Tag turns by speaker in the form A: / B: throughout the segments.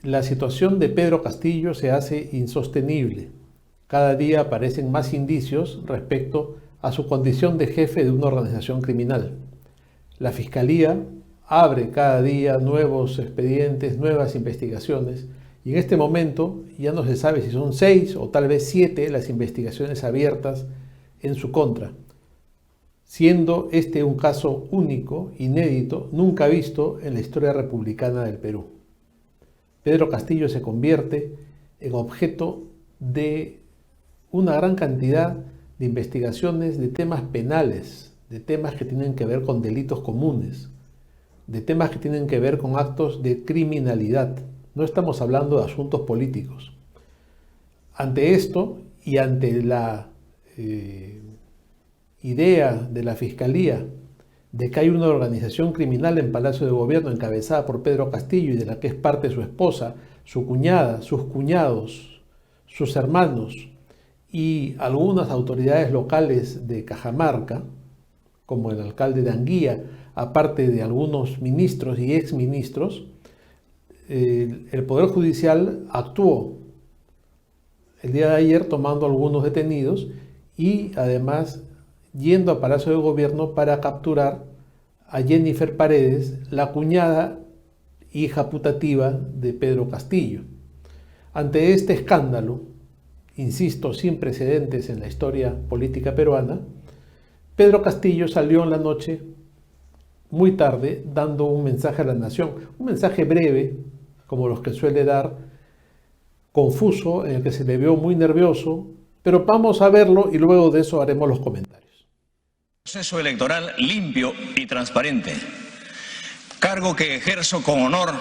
A: La situación de Pedro Castillo se hace insostenible. Cada día aparecen más indicios respecto a su condición de jefe de una organización criminal. La Fiscalía abre cada día nuevos expedientes, nuevas investigaciones, y en este momento ya no se sabe si son 6 o tal vez 7 las investigaciones abiertas en su contra, siendo este un caso único, inédito, nunca visto en la historia republicana del Perú. Pedro Castillo se convierte en objeto de una gran cantidad de investigaciones de temas penales, de temas que tienen que ver con delitos comunes, de temas que tienen que ver con actos de criminalidad. No estamos hablando de asuntos políticos. Ante esto y ante la idea de la Fiscalía de que hay una organización criminal en Palacio de Gobierno encabezada por Pedro Castillo y de la que es parte su esposa, su cuñada, sus cuñados, sus hermanos y algunas autoridades locales de Cajamarca, como el alcalde de Anguía, aparte de algunos ministros y exministros, el Poder Judicial actuó el día de ayer tomando algunos detenidos y además yendo a Palacio de Gobierno para capturar a Jennifer Paredes, la cuñada, hija putativa de Pedro Castillo. Ante este escándalo, insisto, sin precedentes en la historia política peruana, Pedro Castillo salió en la noche, muy tarde, dando un mensaje a la nación, un mensaje breve, como los que suele dar, confuso, en el que se le vio muy nervioso, pero vamos a verlo y luego de eso haremos los comentarios.
B: Proceso electoral limpio y transparente, cargo que ejerzo con honor,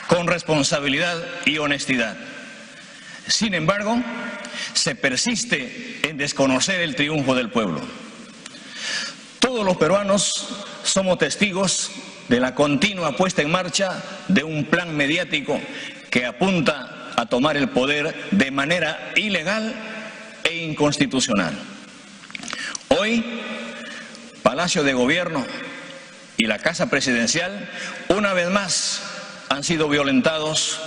B: con responsabilidad y honestidad. Sin embargo, se persiste en desconocer el triunfo del pueblo. Todos los peruanos somos testigos de la continua puesta en marcha de un plan mediático que apunta a tomar el poder de manera ilegal e inconstitucional. Hoy, Palacio de Gobierno y la Casa Presidencial, una vez más, han sido violentados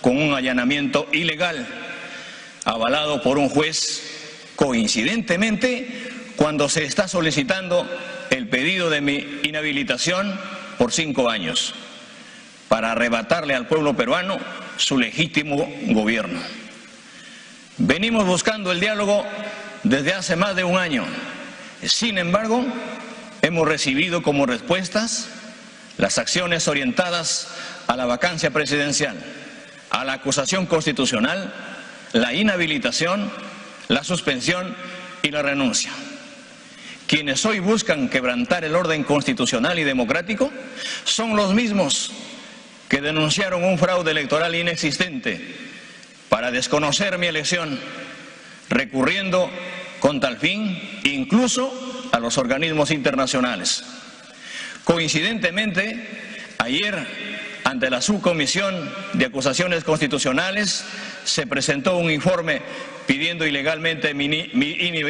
B: con un allanamiento ilegal, avalado por un juez, coincidentemente, cuando se está solicitando el pedido de mi inhabilitación por 5 años, para arrebatarle al pueblo peruano su legítimo gobierno. Venimos buscando el diálogo desde hace más de un año. Sin embargo, hemos recibido como respuestas las acciones orientadas a la vacancia presidencial, a la acusación constitucional, la inhabilitación, la suspensión y la renuncia. Quienes hoy buscan quebrantar el orden constitucional y democrático son los mismos que denunciaron un fraude electoral inexistente para desconocer mi elección, recurriendo con tal fin incluso a los organismos internacionales. Coincidentemente, ayer, ante la Subcomisión de Acusaciones Constitucionales, se presentó un informe pidiendo ilegalmente mi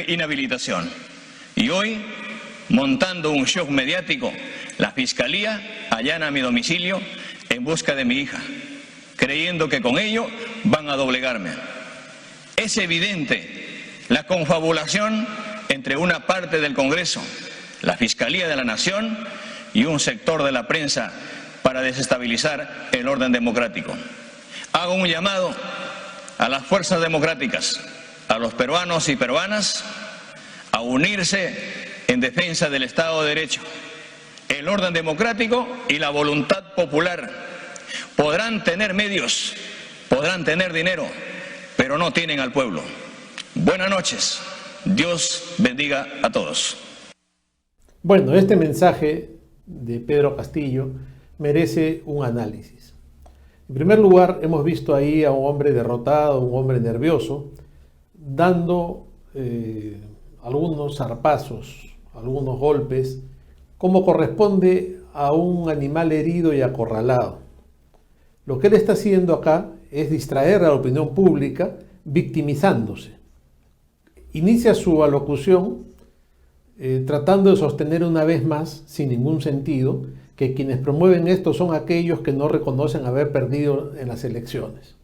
B: inhabilitación. Y hoy, montando un shock mediático, la Fiscalía allana mi domicilio en busca de mi hija, creyendo que con ello van a doblegarme. Es evidente la confabulación entre una parte del Congreso, la Fiscalía de la Nación y un sector de la prensa para desestabilizar el orden democrático. Hago un llamado a las fuerzas democráticas, a los peruanos y peruanas, a unirse en defensa del Estado de Derecho, el orden democrático y la voluntad popular. Podrán tener medios, podrán tener dinero, pero no tienen al pueblo. Buenas noches. Dios bendiga a todos.
A: Bueno, este mensaje de Pedro Castillo merece un análisis. En primer lugar, hemos visto ahí a un hombre derrotado, un hombre nervioso, dando algunos zarpazos, algunos golpes, como corresponde a un animal herido y acorralado. Lo que él está haciendo acá es distraer a la opinión pública victimizándose. Inicia su alocución tratando de sostener una vez más, sin ningún sentido, que quienes promueven esto son aquellos que no reconocen haber perdido en las elecciones,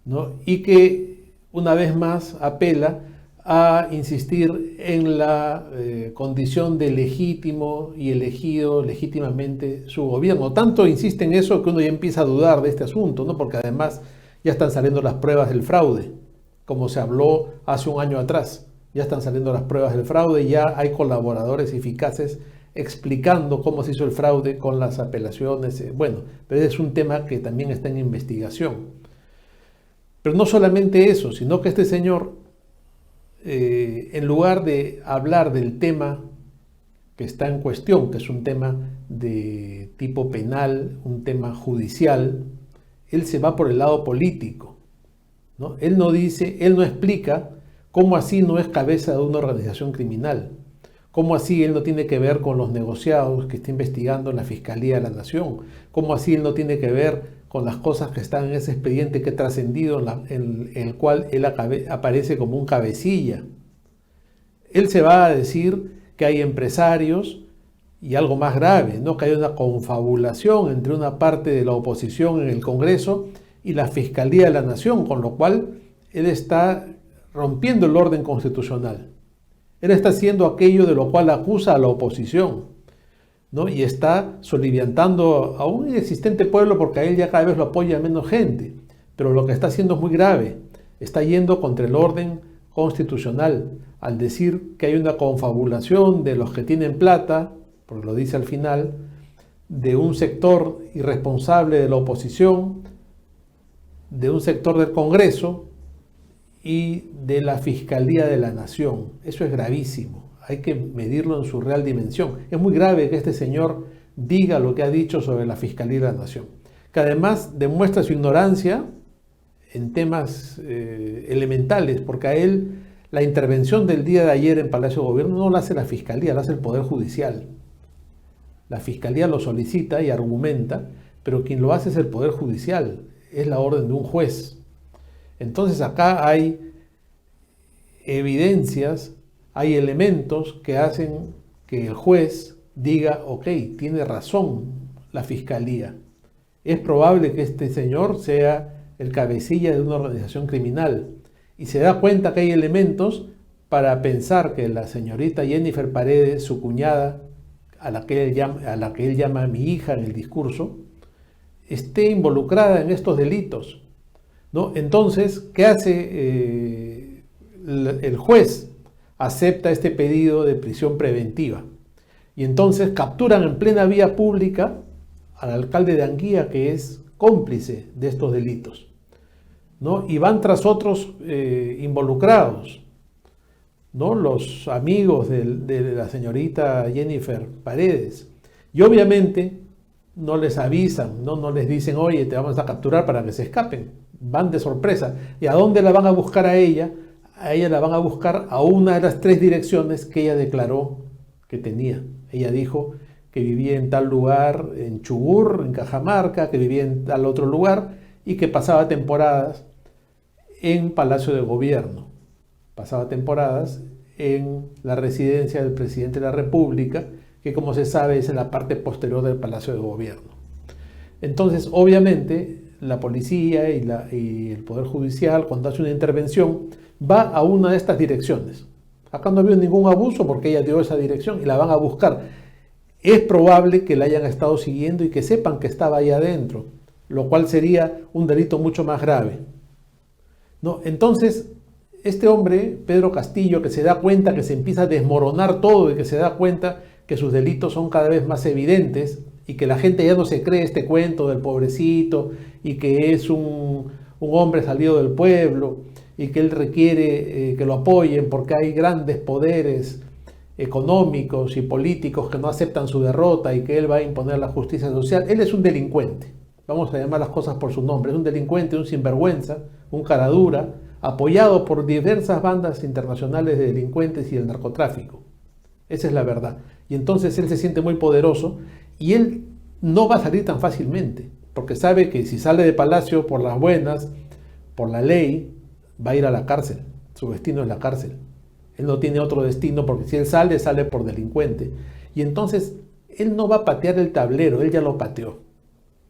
A: ¿no? Y que una vez más apela a insistir en la condición de legítimo y elegido legítimamente su gobierno. Tanto insiste en eso que uno ya empieza a dudar de este asunto, ¿no? Porque además ya están saliendo las pruebas del fraude, como se habló hace un año atrás. Ya están saliendo las pruebas del fraude, ya hay colaboradores eficaces explicando cómo se hizo el fraude con las apelaciones. Bueno, pero es un tema que también está en investigación. Pero no solamente eso, sino que este señor, en lugar de hablar del tema que está en cuestión, que es un tema de tipo penal, un tema judicial, él se va por el lado político, ¿no? Él no dice, él no explica cómo así no es cabeza de una organización criminal, cómo así él no tiene que ver con los negociados que está investigando en la Fiscalía de la Nación, cómo así él no tiene que ver con las cosas que están en ese expediente que ha trascendido, en el cual él aparece como un cabecilla. Él se va a decir que hay empresarios y algo más grave, ¿no? Que hay una confabulación entre una parte de la oposición en el Congreso y la Fiscalía de la Nación, con lo cual él está rompiendo el orden constitucional. Él está haciendo aquello de lo cual acusa a la oposición, ¿no? Y está soliviantando a un inexistente pueblo porque a él ya cada vez lo apoya menos gente. Pero lo que está haciendo es muy grave. Está yendo contra el orden constitucional al decir que hay una confabulación de los que tienen plata, porque lo dice al final, de un sector irresponsable de la oposición, de un sector del Congreso y de la Fiscalía de la Nación. Eso es gravísimo. Hay que medirlo en su real dimensión. Es muy grave que este señor diga lo que ha dicho sobre la Fiscalía de la Nación, que además demuestra su ignorancia en temas elementales, porque a él la intervención del día de ayer en Palacio de Gobierno no la hace la Fiscalía, la hace el Poder Judicial. La Fiscalía lo solicita y argumenta, pero quien lo hace es el Poder Judicial, es la orden de un juez. Entonces acá hay evidencias, hay elementos que hacen que el juez diga, ok, tiene razón la Fiscalía. Es probable que este señor sea el cabecilla de una organización criminal y se da cuenta que hay elementos para pensar que la señorita Jennifer Paredes, su cuñada, a la que él llama mi hija en el discurso, esté involucrada en estos delitos, ¿no? Entonces, ¿qué hace el juez? Acepta este pedido de prisión preventiva y entonces capturan en plena vía pública al alcalde de Anguía, que es cómplice de estos delitos, ¿no? Y van tras otros involucrados, ¿no? Los amigos de la señorita Jennifer Paredes. Y obviamente no les avisan, no les dicen, oye, te vamos a capturar para que se escapen. Van de sorpresa. ¿Y a dónde la van a buscar a ella? A ella la van a buscar a una de las 3 direcciones que ella declaró que tenía. Ella dijo que vivía en tal lugar, en Chubur, en Cajamarca, que vivía en tal otro lugar y que pasaba temporadas en Palacio de Gobierno. Pasaba temporadas en la residencia del presidente de la República, que como se sabe es en la parte posterior del Palacio de Gobierno. Entonces, obviamente, la policía y el Poder Judicial, cuando hace una intervención, va a una de estas direcciones. Acá no había ningún abuso porque ella dio esa dirección y la van a buscar. Es probable que la hayan estado siguiendo y que sepan que estaba ahí adentro, lo cual sería un delito mucho más grave, ¿no? Entonces, este hombre, Pedro Castillo, que se da cuenta que se empieza a desmoronar todo y que se da cuenta que sus delitos son cada vez más evidentes y que la gente ya no se cree este cuento del pobrecito y que es un hombre salido del pueblo y que él requiere que lo apoyen porque hay grandes poderes económicos y políticos que no aceptan su derrota y que él va a imponer la justicia social. Él es un delincuente, vamos a llamar las cosas por su nombre, es un delincuente, un sinvergüenza, un caradura, apoyado por diversas bandas internacionales de delincuentes y del narcotráfico. Esa es la verdad. Y entonces él se siente muy poderoso y él no va a salir tan fácilmente, porque sabe que si sale de Palacio por las buenas, por la ley, va a ir a la cárcel. Su destino es la cárcel. Él no tiene otro destino porque si él sale, sale por delincuente. Y entonces Él no va a patear el tablero, él ya lo pateó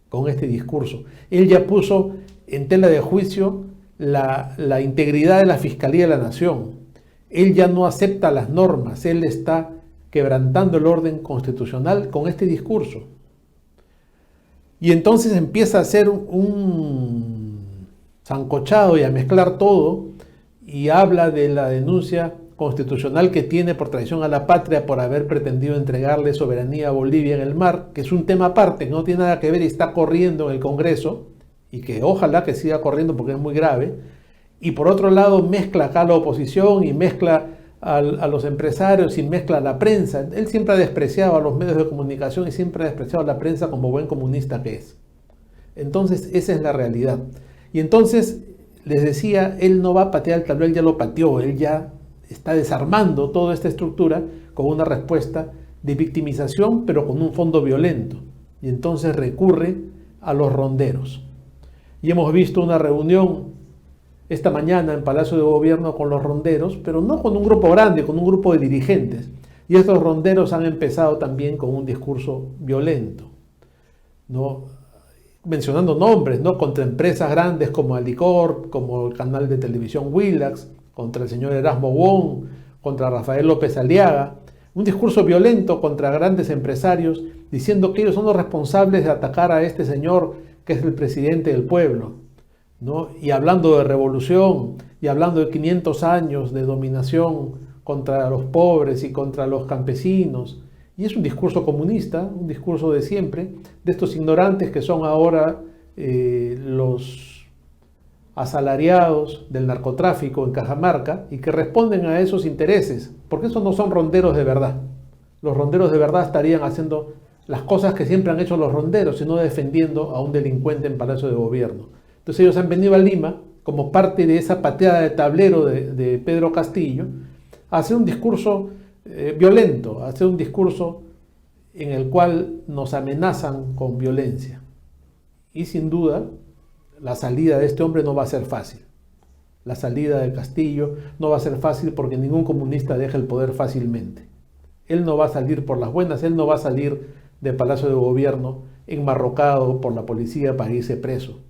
A: con este discurso. Él ya puso en tela de juicio la integridad de la Fiscalía de la Nación. Él ya no acepta las normas, él está quebrantando el orden constitucional con este discurso. Y entonces empieza a hacer un sancochado y a mezclar todo y habla de la denuncia constitucional que tiene por traición a la patria por haber pretendido entregarle soberanía a Bolivia en el mar, que es un tema aparte, que no tiene nada que ver y está corriendo en el Congreso, y que ojalá que siga corriendo porque es muy grave. Y por otro lado mezcla acá a la oposición y mezcla a los empresarios y mezcla a la prensa. Él siempre ha despreciado a los medios de comunicación y siempre ha despreciado a la prensa como buen comunista que es. Entonces esa es la realidad. Y entonces les decía, él no va a patear el tablero, él ya lo pateó, él ya está desarmando toda esta estructura con una respuesta de victimización, pero con un fondo violento. Y entonces recurre a los ronderos. Y hemos visto una reunión esta mañana en Palacio de Gobierno con los ronderos, pero no con un grupo grande, con un grupo de dirigentes. Y estos ronderos han empezado también con un discurso violento, ¿no? Mencionando nombres, ¿no? Contra empresas grandes como Alicorp, como el canal de televisión Willax, contra el señor Erasmo Wong, contra Rafael López Aliaga. Un discurso violento contra grandes empresarios, diciendo que ellos son los responsables de atacar a este señor que es el presidente del pueblo, ¿no? Y hablando de revolución, y hablando de 500 años de dominación contra los pobres y contra los campesinos. Y es un discurso comunista, un discurso de siempre, de estos ignorantes que son ahora los asalariados del narcotráfico en Cajamarca y que responden a esos intereses, porque esos no son ronderos de verdad. Los ronderos de verdad estarían haciendo las cosas que siempre han hecho los ronderos, sino defendiendo a un delincuente en Palacio de Gobierno. Entonces ellos han venido a Lima como parte de esa pateada de tablero de Pedro Castillo a hacer un discurso violento, a hacer un discurso en el cual nos amenazan con violencia. Y sin duda, la salida de este hombre no va a ser fácil. La salida de Castillo no va a ser fácil porque ningún comunista deja el poder fácilmente. Él no va a salir por las buenas, él no va a salir del Palacio de Gobierno enmarrocado por la policía para irse preso.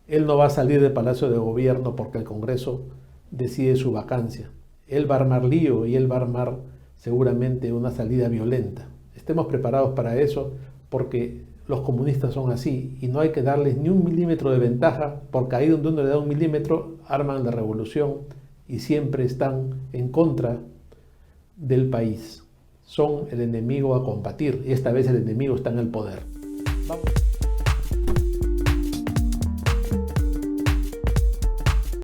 A: Él no va a salir del Palacio de Gobierno porque el Congreso decide su vacancia. Él va a armar lío y él va a armar seguramente una salida violenta. Estemos preparados para eso porque los comunistas son así y no hay que darles ni un milímetro de ventaja porque ahí donde uno le da un milímetro arman la revolución y siempre están en contra del país. Son el enemigo a combatir y esta vez el enemigo está en el poder. Vamos.